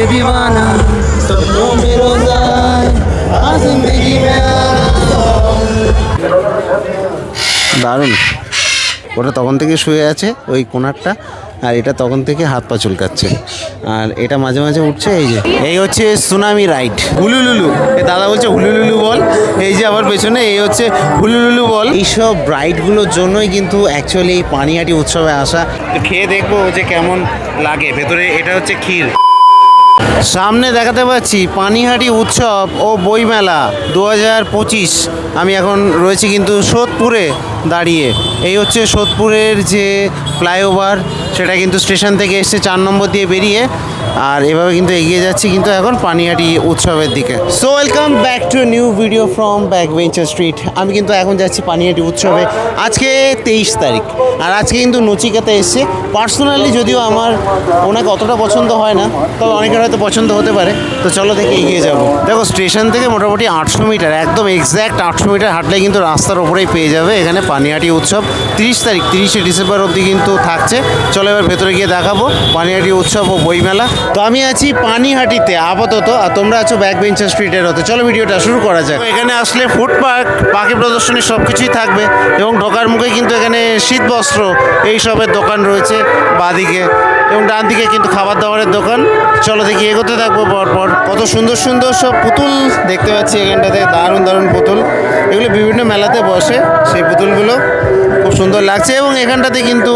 दीवाना सपनों में रोजा आज जिंदगी में দারুণ। ওটা তখন থেকে শুয়ে আছে ওই কোণারটা, আর এটা তখন থেকে হাত পা চুলকাচ্ছে, আর এটা মাঝে মাঝে উঠছে। এই যে এই হচ্ছে সুনামি রাইড, হুলুলুলু। এ দাদা বলছে হুলুলুলু বল। এই যে আবার পেছনে এই হচ্ছে হুলুলুলু বল। এইসব রাইডগুলোর জন্যই কিন্তু অ্যাকচুয়ালি এই পানিহাটি উৎসবে আসা। খেয়ে দেখবো যে কেমন লাগে। ভেতরে এটা হচ্ছে ক্ষীর। সামনে দেখাতে পাচ্ছি পানিহাটি উৎসব ও বইমেলা 2025। আমি এখন রয়েছি কিন্তু সোদপুরে দাঁড়িয়ে। এই হচ্ছে সোদপুরের যে ফ্লাইওভার, সেটা কিন্তু স্টেশন থেকে এসে 4 নম্বর দিয়ে বেরিয়ে, আর এভাবে কিন্তু এগিয়ে যাচ্ছি কিন্তু এখন পানিহাটি উৎসবের দিকে। So welcome back to new video from back bencher street. আমি কিন্তু এখন যাচ্ছি পানিহাটি উৎসবে। আজকে 23 তারিখ, আর আজকে কিন্তু নচিকাতে এসছে। পার্সোনালি যদিও আমার ওনাকে অতটা পছন্দ হয় না, তবে অনেকের হয়তো পছন্দ হতে পারে। তো চলো দেখে এগিয়ে যাবো। দেখো স্টেশন থেকে মোটামুটি 800 মিটার, একদম এক্স্যাক্ট 800 মিটার হাঁটলে কিন্তু রাস্তার ওপরেই পেয়ে যাবে এখানে পানিহাটি উৎসব। 30 তারিখ 30শে ডিসেম্বর অবধি কিন্তু থাকছে। চলো এবার ভেতরে গিয়ে দেখাবো পানিহাটি উৎসব ও বইমেলা। তো আমি আছি পানিহাটিতে আপাতত, আর তোমরা আছো ব্যাক বেঞ্চার স্ট্রিটের হতে। চলো ভিডিওটা শুরু করা যাক। এখানে আসলে ফুড পার্ক, পাখি প্রদর্শনী সব কিছুই থাকবে, এবং ঢোকার মুখে কিন্তু এখানে শীত বস্ত্র এইসবের দোকান রয়েছে বাঁদিকে, এবং ডান দিকে কিন্তু খাবার দাবারের দোকান। চলো দেখি এগোতে থাকবো পরপর। কত সুন্দর সুন্দর সব পুতুল দেখতে পাচ্ছি এখানটাতে, দারুণ দারুণ পুতুল। এগুলো বিভিন্ন মেলাতে বসে, সেই পুতুলগুলো খুব সুন্দর লাগছে। এবং এখানটাতে কিন্তু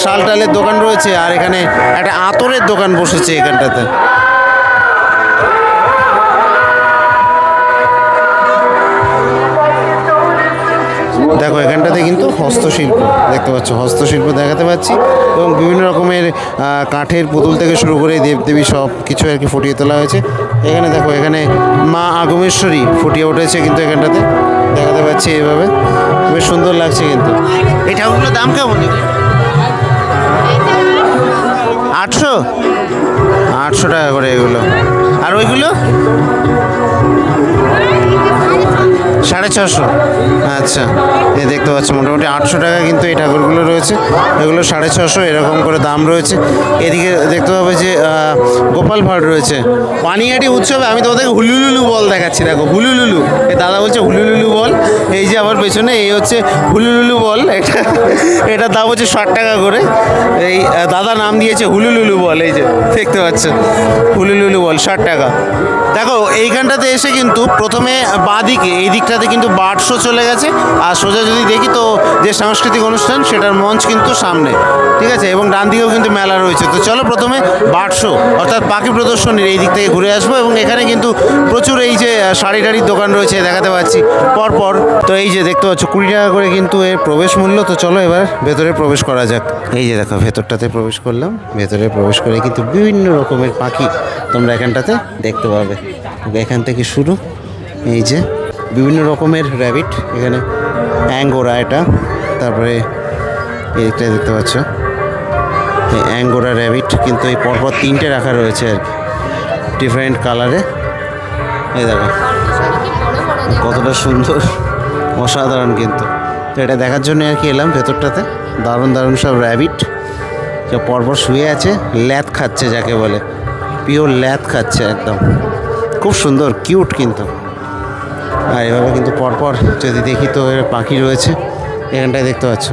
শাল টালের দোকান রয়েছে, আর এখানে একটা আতরের দোকান বসেছে এখানটাতে। দেখো এখানটাতে কিন্তু হস্তশিল্প দেখতে পাচ্ছ, হস্তশিল্প দেখাতে পাচ্ছি, এবং বিভিন্ন রকমের কাঠের পুতুল থেকে শুরু করে দেবদেবী সব কিছু আর কি ফুটিয়ে তোলা হয়েছে। এখানে দেখো, এখানে মা আগমেশ্বরী ফুটিয়ে উঠেছে কিন্তু এখানটাতে দেখাতে পাচ্ছি এইভাবে। বেশ সুন্দর লাগছে কিন্তু। এই ঠাকুরগুলোর দাম কেমন? 800 টাকা করে এগুলো। আর ওইগুলো 650। আচ্ছা, এই দেখতে পাচ্ছি মোটামুটি 800 টাকা কিন্তু এই ঠাকুরগুলো রয়েছে। এগুলো 650 এরকম করে দাম রয়েছে। এদিকে দেখতে পাবে যে গোপাল ভাঁড় রয়েছে। পানিহাটি উৎসবে আমি তোমাদেরকে হুলুলুলু বল দেখাচ্ছি। দেখো হুলুলুলু, এই দাদা বলছে হুলুলুলু বল। এই যে আমার পেছনে এই হচ্ছে হুলুলুলু বল। এটার দাম হচ্ছে 60 টাকা করে। এই দাদা নাম দিয়েছে হুলুলুলু বল। এই যে দেখতে পাচ্ছ হুলুলুলু বল 60 টাকা। দেখো এইখানটাতে এসে কিন্তু প্রথমে বাঁদিকে এই দিকটাতে কিন্তু বার্ড শো চলে গেছে, আর সোজা যদি দেখি তো যে সাংস্কৃতিক অনুষ্ঠান সেটার মঞ্চ কিন্তু সামনে, ঠিক আছে। এবং ডান দিকেও কিন্তু মেলা রয়েছে। তো চলো প্রথমে বার্ড শো অর্থাৎ পাখি প্রদর্শনীর এই দিক থেকে ঘুরে আসবো। এবং এখানে কিন্তু প্রচুর এই যে শাড়ি টাড়ির দোকান রয়েছে দেখাতে পাচ্ছি পরপর। তো এই যে দেখতে পাচ্ছ 20 টাকা করে কিন্তু এর প্রবেশ মূল্য। তো চলো এবার ভেতরে প্রবেশ করা যাক। এই যে দেখো ভেতরটাতে প্রবেশ করলাম। ভেতরে প্রবেশ করে কিন্তু বিভিন্ন রকমের পাখি তোমরা এখানটাতে দেখতে পাবে। এখান থেকে শুরু, এই যে বিভিন্ন রকমের র্যাবিট, এখানে অ্যাঙ্গোরা এটা, তারপরে এইটা দেখতে পাচ্ছ এই অ্যাঙ্গোরা র্যাবিট কিন্তু এই পরপর 3টে রাখা রয়েছে আর কি, ডিফারেন্ট কালারে। এই দেখো কতটা সুন্দর, অসাধারণ কিন্তু। তো এটা দেখার জন্য আর কি এলাম ভেতরটাতে। দারুণ দারুণ সব র্যাবিট যে পরপর শুয়ে আছে, ল্যাদ খাচ্ছে যাকে বলে, পিওর ল্যাদ খাচ্ছে একদম। খুব সুন্দর, কিউট কিন্তু। আর এভাবে কিন্তু পরপর যদি দেখি তো এর পাখি রয়েছে এখানটায় দেখতে পাচ্ছ,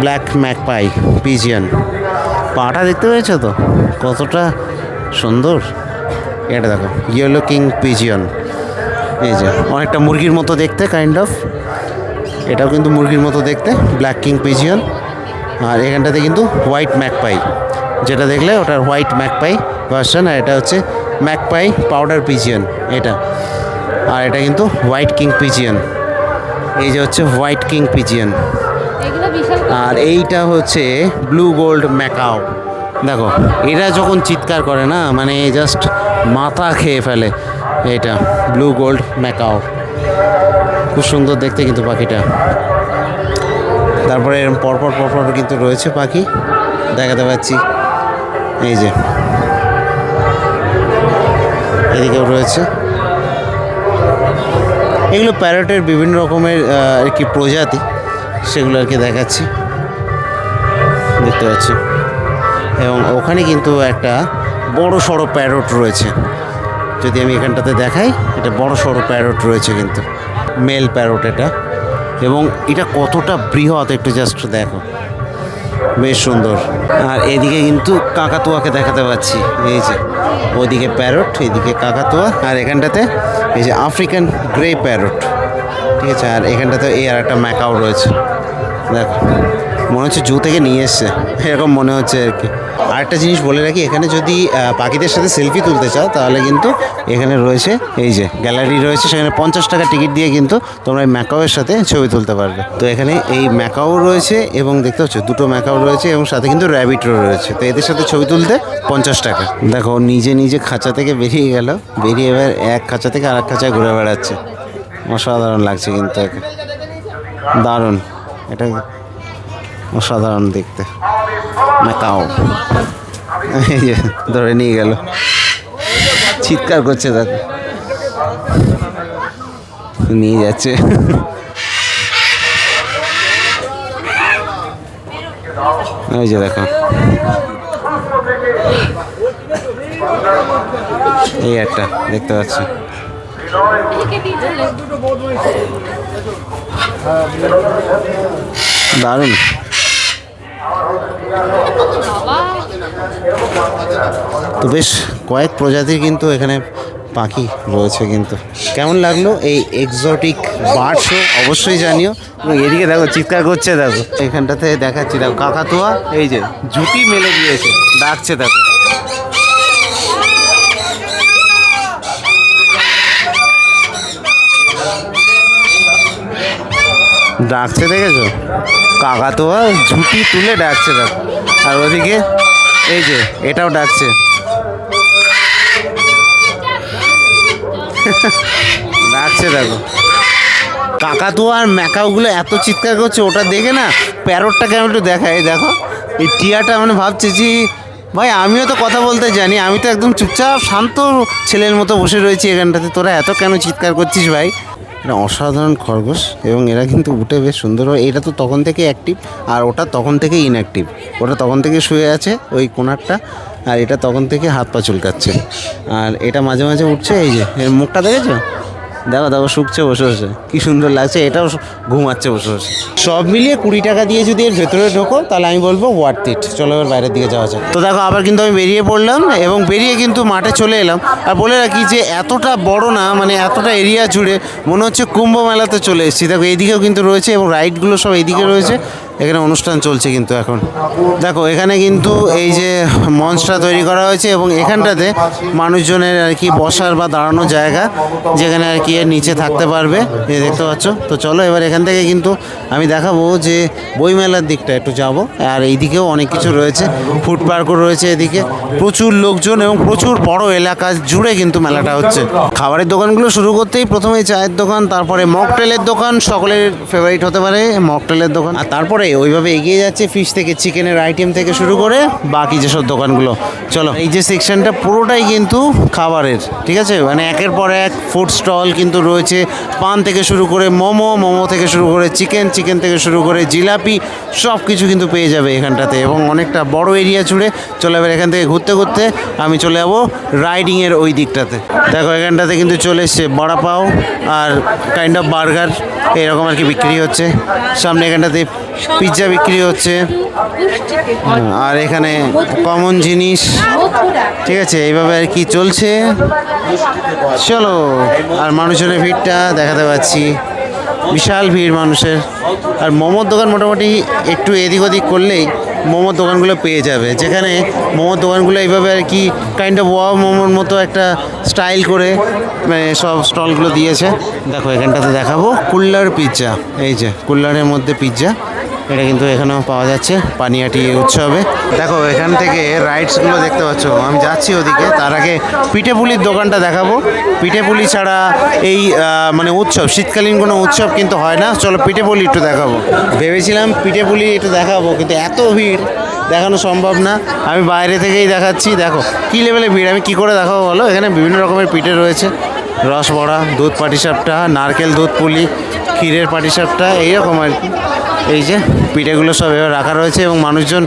ব্ল্যাক ম্যাকপাই পিজিয়ন। পাটা দেখতে পেয়েছো তো কতটা সুন্দর। এটা দেখো ইয়েলো কিং পিজিয়ন, এই যে অনেকটা মুরগির মতো দেখতে কাইন্ড অফ, এটাও কিন্তু মুরগির মতো দেখতে, ব্ল্যাক কিং পিজিয়ন। আর এখানটাতে কিন্তু হোয়াইট ম্যাকপাই, যেটা দেখলে ওটার হোয়াইট ম্যাকপাই ভার্সন, আর এটা হচ্ছে ম্যাকপাই পাউডার পিজিয়ন এটা। আর এটা কিন্তু হোয়াইট কিং পিজিয়ন, এই যে হচ্ছে হোয়াইট কিং পিজিয়ন। আর এইটা হচ্ছে ব্লু গোল্ড ম্যাকাও। দেখো এরা যখন চিৎকার করে না, মানে জাস্ট মাথা খেয়ে ফেলে। এটা ব্লু গোল্ড ম্যাকাও, খুব সুন্দর দেখতে কিন্তু পাখিটা। তারপরে এরকম পরপর পরপর কিন্তু রয়েছে পাখি দেখাতে পাচ্ছি। এই যে এদিকেও রয়েছে, এগুলো প্যারটের বিভিন্ন রকমের আর কি প্রজাতি, সেগুলো আর কি দেখাচ্ছি, দেখতে পাচ্ছি। এবং ওখানে কিন্তু একটা বড় সড়ো প্যারট রয়েছে। যদি আমি এখানটাতে দেখাই, এটা বড় সড়ো প্যারট রয়েছে কিন্তু মেল প্যারট এটা, এবং এটা কতটা বৃহৎ একটু জাস্ট দেখো, বেশ সুন্দর। আর এদিকে কিন্তু কাকাতুয়াকে দেখাতে পাচ্ছি, এই যে ওদিকে প্যারট, এদিকে কাকাতুয়া, আর এখানটাতে এই যে আফ্রিকান গ্রে প্যারট, ঠিক আছে। আর এখানটাতে এই আর একটা ম্যাকাও রয়েছে, দেখো মনে হচ্ছে জু থেকে নিয়ে এসছে, এরকম মনে হচ্ছে আর কি। আরেকটা জিনিস বলে রাখি, এখানে যদি পাখিদের সাথে সেলফি তুলতে চাও তাহলে কিন্তু এখানে রয়েছে এই যে গ্যালারি রয়েছে, সেখানে 50 টাকা টিকিট দিয়ে কিন্তু তোমরা এই ম্যাকাওয়ের সাথে ছবি তুলতে পারবে। তো এখানে এই ম্যাকাও রয়েছে এবং দেখতে পাচ্ছ দুটো ম্যাকাও রয়েছে এবং সাথে কিন্তু র্যাবিটও রয়েছে। তো এদের সাথে ছবি তুলতে 50 টাকা। দেখো নিজে নিজে খাঁচা থেকে বেরিয়ে গেল, বেরিয়ে এবার এক খাঁচা থেকে আর এক খাঁচায় ঘুরে বেড়াচ্ছে। অসাধারণ লাগছে কিন্তু একে, দারুণ, এটা অসাধারণ দেখতে। ম্যাকাও এই যে ধরে নিয়ে গেল, চিৎকার করছে, দেখো নিয়ে যাচ্ছে। এই যে দেখো, এই একটা দেখতে পাচ্ছি, দারুণ। তো বেশ কয়েক প্রজাতির কিন্তু এখানে পাখি রয়েছে। কিন্তু কেমন লাগলো এই এক্সোটিক বার্ড শো অবশ্যই জানিও। এবং এদিকে দেখো চিৎকার করছে, দেখো এখানটাতে দেখাচ্ছি, দেখো কাকাতুয়া এই যে জুটি মেলে দিয়েছে, ডাকছে, দেখো ডাকছে, দেখেছো কাকাতুয়া ঝুঁটি তুলে ডাকছে, দেখো। আর ওদিকে এই যে এটাও ডাকছে, ডাকছে, দেখো। কাকাতুয়া আর ম্যাকাওগুলো এত চিৎকার করছে, ওটা দেখে না প্যারটটা কেমন একটু দেখায়, দেখো এই টিয়াটা মানে ভাবছে যে ভাই আমিও তো কথা বলতে জানি, আমি তো একদম চুপচাপ শান্ত ছেলের মতো বসে রয়েছি এখানটাতে, তোরা এত কেন চিৎকার করছিস ভাই। এটা অসাধারণ খরগোশ এবং এরা কিন্তু উঠে বেশ সুন্দর। এটা তো তখন থেকে অ্যাক্টিভ আর ওটা তখন থেকে ইনঅ্যাক্টিভ। ওটা তখন থেকে শুয়ে আছে ওই কোণারটা, আর এটা তখন থেকে হাত পা চুলকাচ্ছে। আর এটা মাঝে মাঝে উঠছে, এই যে এর মুখটা দেখেছো, দেখো দেখো শুকছে বসে বসে, কি সুন্দর লাগছে। এটাও ঘুমাচ্ছে বসে বসে। সব মিলিয়ে 20 টাকা দিয়ে যদি এর ভেতরে ঢোকো তাহলে আমি বলবো ওয়ার্থ ইট। চলো এবার বাইরের দিকে যাওয়া যায়। তো দেখো আবার কিন্তু আমি বেরিয়ে পড়লাম এবং বেরিয়ে কিন্তু মাঠে চলে এলাম। আর বলে রাখি যে এতটা বড় না, মানে এতটা এরিয়া জুড়ে মনে হচ্ছে কুম্ভ মেলাতে চলে এসেছি। দেখো এইদিকেও কিন্তু রয়েছে এবং রাইডগুলো সব এইদিকে রয়েছে। এখানে অনুষ্ঠান চলছে কিন্তু এখন। দেখো এখানে কিন্তু এই যে মঞ্চটা তৈরি করা হয়েছে এবং এখানটাতে মানুষজনের আর কি বসার বা দাঁড়ানোর জায়গা, যেখানে আর কি এর নিচে থাকতে পারবে, এই দেখতে পাচ্ছ। তো চলো এবার এখান থেকে কিন্তু আমি দেখাবো যে বইমেলার দিকটা একটু যাব। আর এইদিকেও অনেক কিছু রয়েছে, ফুড পার্কও রয়েছে এদিকে, প্রচুর লোকজন এবং প্রচুর বড় এলাকা জুড়ে কিন্তু মেলাটা হচ্ছে। খাবারের দোকানগুলো শুরু করতেই প্রথমে চায়ের দোকান, তারপরে মকটেলের দোকান, সকলের ফেভারিট হতে পারে মকটেলের দোকান। আর তারপরে ওইভাবে এগিয়ে যাচ্ছে ফিশ থেকে চিকেনের আইটেম থেকে শুরু করে বাকি যেসব দোকানগুলো। চলো এই যে সেকশনটা পুরোটাই কিন্তু খাবারের, ঠিক আছে, মানে একের পর এক ফুড স্টল কিন্তু রয়েছে। পান থেকে শুরু করে মোমো থেকে শুরু করে চিকেন থেকে শুরু করে জিলাপি, সব কিছু কিন্তু পেয়ে যাবে এখানটাতে এবং অনেকটা বড় এরিয়া জুড়ে। চলে এবার এখান থেকে ঘুরতে ঘুরতে আমি চলে যাবো রাইডিংয়ের ওই দিকটাতে। দেখো এখানটাতে কিন্তু চলে এসছে বড়া পাও আর কাইন্ড অফ বার্গার এরকম আর কি বিক্রি হচ্ছে। সামনে এখানটাতে পিৎজা বিক্রি হচ্ছে, আর এখানে কমন জিনিস, ঠিক আছে, এইভাবে আর কি চলছে। চলো আর মানুষজনের ভিড়টা দেখাতে পাচ্ছি, বিশাল ভিড় মানুষের। আর মোমোর দোকান মোটামুটি একটু এদিক ওদিক করলেই মোমোর দোকানগুলো পেয়ে যাবে, যেখানে মোমোর দোকানগুলো এইভাবে আর কি কাইন্ড অফ ওয়াও মোমোর মতো একটা স্টাইল করে মানে সব স্টলগুলো দিয়েছে। দেখো এখানটাতে দেখাবো কুল্লার পিৎজা, এই যে কুল্লারের মধ্যে পিৎজা, এটা কিন্তু এখানেও পাওয়া যাচ্ছে পানিয়াটি উৎসবে। দেখো এখান থেকে রাইডসগুলো দেখতে পাচ্ছ, আমি যাচ্ছি ওদিকে। তার আগে পিঠেপুলির দোকানটা দেখাবো। পিঠেপুলি ছাড়া এই মানে উৎসব, শীতকালীন কোনো উৎসব কিন্তু হয় না। চলো পিঠেপুলি একটু দেখাবো। ভেবেছিলাম পিঠেপুলি একটু দেখাবো, কিন্তু এত ভিড় দেখানো সম্ভব না, আমি বাইরে থেকেই দেখাচ্ছি। দেখো কী লেভেলে ভিড়, আমি কী করে দেখাবো বলো। এখানে বিভিন্ন রকমের পিঠে রয়েছে, রসবড়া, দুধ পাটিসাপটা, নারকেল দুধ পুলি, ক্ষীরের পাটিসাপটা এইরকম আর কি। এই যে পিঠেগুলো সব এবার রাখা রয়েছে এবং মানুষজন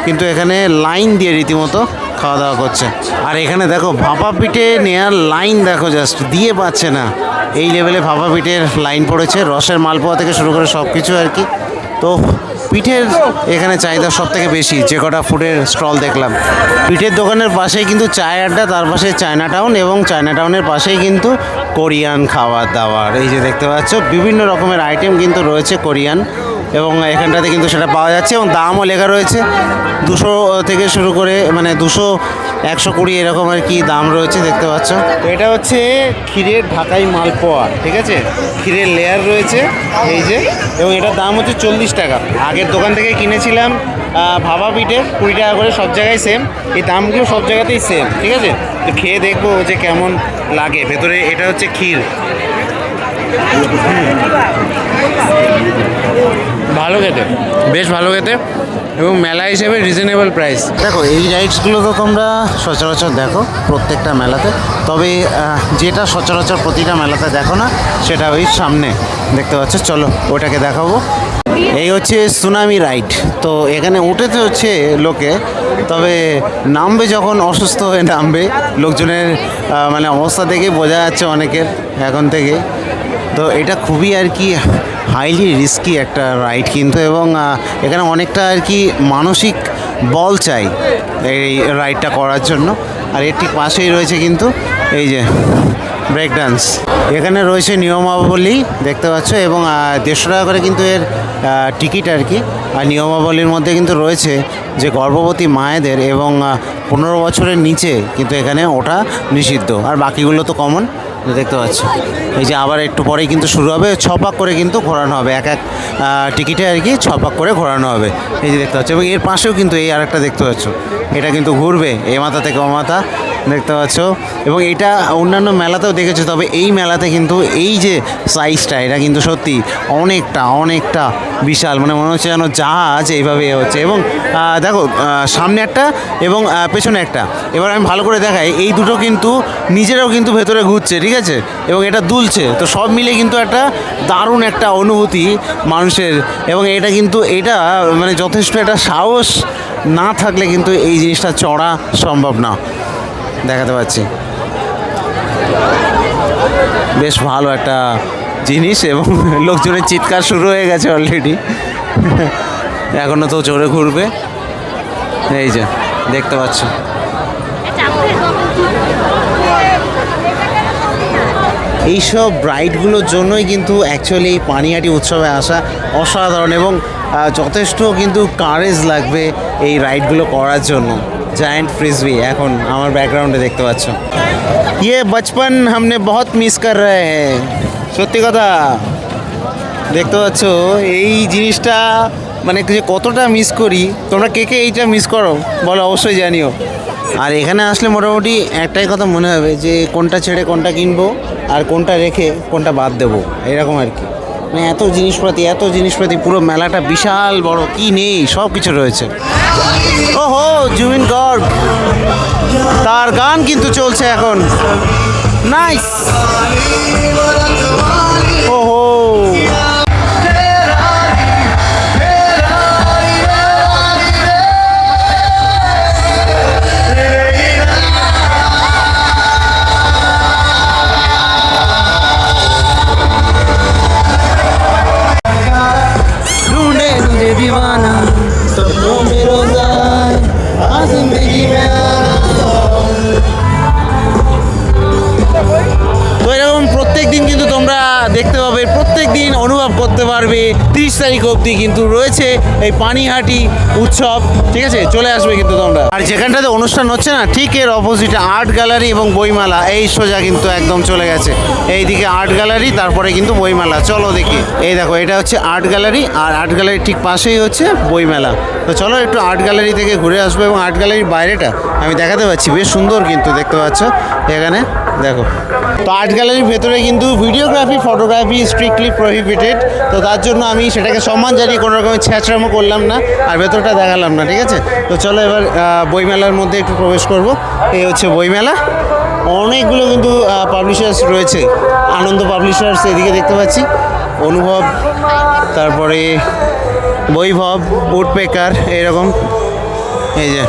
কিন্তু এখানে লাইন দিয়ে রীতিমতো খাওয়া দাওয়া করছে। আর এখানে দেখো ভাপা পিঠে নেওয়ার লাইন দেখো, জাস্ট দিয়ে পাচ্ছে না, এই লেভেলে ভাপা পিঠের লাইন পড়েছে। রসের মালপোয়া থেকে শুরু করে সব কিছু আর কি। তো পিঠের এখানে চাহিদা সব থেকে বেশি, যে কটা ফুডের স্টল দেখলাম। পিঠের দোকানের পাশেই কিন্তু চায় আড্ডা, তার পাশে চায়না টাউন, এবং চায়না টাউনের পাশেই কিন্তু কোরিয়ান খাবার দাবার। এই যে দেখতে পাচ্ছ বিভিন্ন রকমের আইটেম কিন্তু রয়েছে কোরিয়ান, এবং এখানটাতে কিন্তু সেটা পাওয়া যাচ্ছে এবং দামও লেখা রয়েছে 200 থেকে শুরু করে, মানে 200, 120 এরকম আর কি দাম রয়েছে, দেখতে পাচ্ছ। তো এটা হচ্ছে ক্ষীরের ঢাকাই মালপোয়া, ঠিক আছে, ক্ষীরের লেয়ার রয়েছে এই যে, এবং এটার দাম হচ্ছে 40 টাকা। আগের দোকান থেকে কিনেছিলাম ভাপা পিঠে 20 টাকা করে, সব জায়গায় সেম, এই দামগুলো সব জায়গাতেই সেম, ঠিক আছে। তো খেয়ে দেখবো যে কেমন লাগে। ভেতরে এটা হচ্ছে ক্ষীর, ভালো খেতে, বেশ ভালো খেতে, এবং মেলা হিসেবে রিজনেবল প্রাইস। দেখো এই রাইডসগুলো তো তোমরা সচরাচর দেখো প্রত্যেকটা মেলাতে, তবে যেটা সচরাচর প্রতিটা মেলাতে দেখো না সেটা ওই সামনে দেখতে পাচ্ছ। চলো ওটাকে দেখাবো। এই হচ্ছে সুনামি রাইড। তো এখানে উঠেতে হচ্ছে লোকে, তবে নামবে যখন অসুস্থ হয়ে নামবে, লোকজনের মানে অবস্থা দেখে বোঝা যাচ্ছে অনেকের এখন থেকে। তো এটা খুবই আর কি হাইলি রিস্কি একটা রাইড কিন্তু, এবং এখানে অনেকটা আর কি মানসিক বল চাই এই রাইডটা করার জন্য। আর এর ঠিক পাশেই রয়েছে কিন্তু এই যে ব্রেক ডান্স। এখানে রয়েছে নিয়মাবলী দেখতে পাচ্ছ, এবং 150 টাকা করে কিন্তু এর টিকিট আর কি। আর নিয়মাবলীর মধ্যে কিন্তু রয়েছে যে গর্ভবতী মায়েদের এবং 15 বছরের নিচে কিন্তু এখানে ওঠা নিষিদ্ধ, আর বাকিগুলো তো কমন দেখতে পাচ্ছ। এই যে আবার একটু পরেই কিন্তু শুরু হবে, 6 পাক করে কিন্তু ঘোরানো হবে, এক টিকিটে আর কি 6 পাক করে ঘোরানো হবে। এই যে দেখতে পাচ্ছ, এবং এর পাশেও কিন্তু এই আরেকটা দেখতে পাচ্ছ, এটা কিন্তু ঘুরবে এ মাথা থেকে ও মাথা, দেখতে পাচ্ছ। এবং এটা অন্যান্য মেলাতেও দেখেছো, তবে এই মেলাতে কিন্তু এই যে সাইজটা, এটা কিন্তু সত্যি অনেকটা বিশাল, মানে মনে হচ্ছে যেন জাহাজ এইভাবে হচ্ছে। এবং দেখো সামনে একটা এবং পেছনে একটা, এবার আমি ভালো করে দেখাই, এই দুটো কিন্তু নিজেরাও কিন্তু ভেতরে ঘুরছে, ঠিক আছে, এবং এটা দুলছে। তো সব মিলে কিন্তু একটা দারুণ একটা অনুভূতি মানুষের, এবং এটা কিন্তু এটা মানে যথেষ্ট একটা সাহস না থাকলে কিন্তু এই জিনিসটা চড়া সম্ভব না, দেখাতে পাচ্ছি। বেশ ভালো একটা জিনিস, এবং লোকজনের চিৎকার শুরু হয়ে গেছে অলরেডি, এখনও তো জোরে ঘুরবে। এই যে দেখতে পাচ্ছ, এইসব রাইডগুলোর জন্যই কিন্তু অ্যাকচুয়ালি এই পানিহাটি উৎসবে আসা অসাধারণ, এবং যথেষ্ট কিন্তু কারেজ লাগবে এই রাইডগুলো করার জন্য। জায়ান্ট ফ্রিসবি এখন আমার ব্যাকগ্রাউন্ডে দেখতে পাচ্ছ, ইয়ে বচপন হামনে বহুত মিস কর রহে হ্যাঁ, সত্যি কথা। দেখতে পাচ্ছ এই জিনিসটা মানে যে কতটা মিস করি, তোমরা কে কে এইটা মিস করো বলো, অবশ্যই জানিও। আর এখানে আসলে মোটামুটি একটাই কথা মনে হবে যে কোনটা ছেড়ে কোনটা কিনবো, আর কোনটা রেখে কোনটা বাদ দেবো, এরকম আর কি। মানে এত জিনিসপাতি, পুরো মেলাটা বিশাল বড়, কি নেই সব কিছু রয়েছে। ওহো জুবিন গর্গ, তার গান কিন্তু চলছে এখন, নাইস। ওহো তো এরকম প্রত্যেক দিন কিন্তু তোমরা দেখতে পাবে, প্রত্যেক দিন অনুভব করতে পারবে। 30 তারিখ অবধি কিন্তু রয়েছে এই পানিহাটি উৎসব, ঠিক আছে, চলে আসবে কিন্তু তোমরা। আর যেখানটাতে অনুষ্ঠান হচ্ছে না, ঠিক এর অপোজিটে আর্ট গ্যালারি এবং বইমেলা, এই সোজা কিন্তু একদম চলে গেছে। এইদিকে আর্ট গ্যালারি, তারপরে কিন্তু বইমেলা, চলো দেখি। এই দেখো এটা হচ্ছে আর্ট গ্যালারি, আর আর্ট গ্যালারির ঠিক পাশেই হচ্ছে বইমেলা। তো চলো একটু আর্ট গ্যালারি থেকে ঘুরে আসবো, এবং আর্ট গ্যালারির বাইরেটা আমি দেখাতে পাচ্ছি, বেশ সুন্দর কিন্তু দেখতে পাচ্ছ এখানে দেখো। তো আর্ট গ্যালারির ভেতরে কিন্তু ভিডিওগ্রাফি, ফটোগ্রাফি স্ট্রিক্টলি প্রহিবিটেড, তো তার জন্য আমি সেটাকে সম্মান জানিয়ে কোনো রকমের ছ্যাঁচড়ামো করলাম না, আর ভেতরটা দেখালাম না, ঠিক আছে। তো চলো এবার বইমেলার মধ্যে একটু প্রবেশ করব। এই হচ্ছে বইমেলা, অনেকগুলো কিন্তু পাবলিশার্স রয়েছে, আনন্দ পাবলিশার্স এদিকে দেখতে পাচ্ছি, অনুভব, তারপরে বৈভব, উডপেকার, এরকম এই যে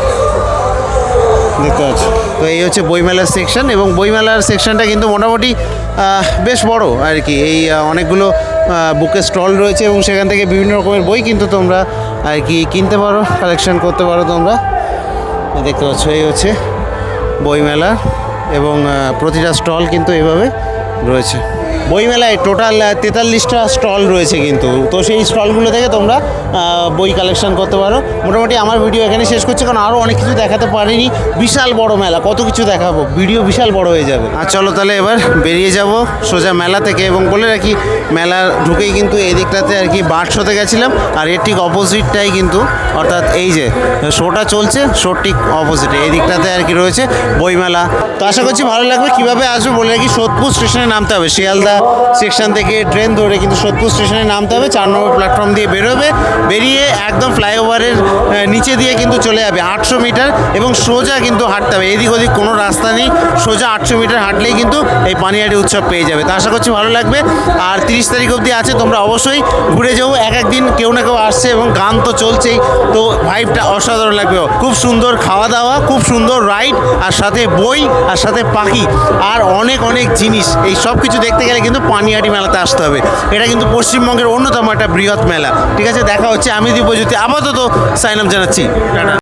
দেখতে পাচ্ছি। তো এই হচ্ছে বইমেলার সেকশন, এবং বইমেলার সেকশনটা কিন্তু মোটামুটি বেশ বড় আর কি। এই অনেকগুলো বুকের স্টল রয়েছে এবং সেখান থেকে বিভিন্ন রকমের বই কিন্তু তোমরা আর কি কিনতে পারো, কালেকশন করতে পারো তোমরা। দেখতে পাচ্ছ এই হচ্ছে বইমেলা, এবং প্রতিটা স্টল কিন্তু এভাবে রয়েছে। বইমেলায় টোটাল 43টা স্টল রয়েছে কিন্তু, তো সেই স্টলগুলো থেকে তোমরা বই কালেকশন করতে পারো। মোটামুটি আমার ভিডিও এখানে শেষ করছি, কারণ আরও অনেক কিছু দেখাতে পারিনি। বিশাল বড় মেলা, কত কিছু দেখাবো, ভিডিও বিশাল বড় হয়ে যাবে। আর চলো তাহলে এবার বেরিয়ে যাব সোজা মেলা থেকে। এবং বলে রাখি, মেলা ঢুকেই কিন্তু এই দিকটাতে আর কি বার্ড শোতে গেছিলাম, আর এর ঠিক অপোজিটটাই কিন্তু, অর্থাৎ এই যে শোটা চলছে, শোর ঠিক অপোজিটে এই দিকটাতে আর কি রয়েছে বইমেলা। তো আশা করছি ভালো লাগবে। কীভাবে আসবে বলে রাখি, সোদপুর স্টেশনে নামতে হবে, শিয়ালদা সেকশন থেকে ট্রেন ধরে কিন্তু সোদপুর স্টেশনে নামতে হবে। 4 নম্বর প্ল্যাটফর্ম দিয়ে বেরোবে, বেরিয়ে একদম ফ্লাইওভারের নিচে দিয়ে কিন্তু চলে যাবে 800 মিটার, এবং সোজা কিন্তু হাঁটতে হবে, এদিক ওদিক কোনো রাস্তা নেই, সোজা 800 মিটার হাঁটলেই কিন্তু এই পানিহাটি উৎসব পেয়ে যাবে। তো আশা করছি ভালো লাগবে। আর 30 তারিখ অবধি আছে, তোমরা অবশ্যই ঘুরে যাও। এক দিন কেউ না কেউ আসছে, এবং গান তো চলছেই, তো ভাইবটা অসাধারণ লাগবে। খুব সুন্দর খাওয়া দাওয়া, খুব সুন্দর রাইড, আর সাথে বই, আর সাথে পাখি, আর অনেক অনেক জিনিস। এই সব কিছু দেখতে গেলে কিন্তু পানিহাটি মেলাতে আসতে হবে। এটা কিন্তু পশ্চিমবঙ্গের অন্যতম একটা বৃহৎ মেলা। ঠিক আছে, দেখা হচ্ছে। আমি দীপজ্যোতি আপাতত সাইন আপ জানাচ্ছি, টাটা।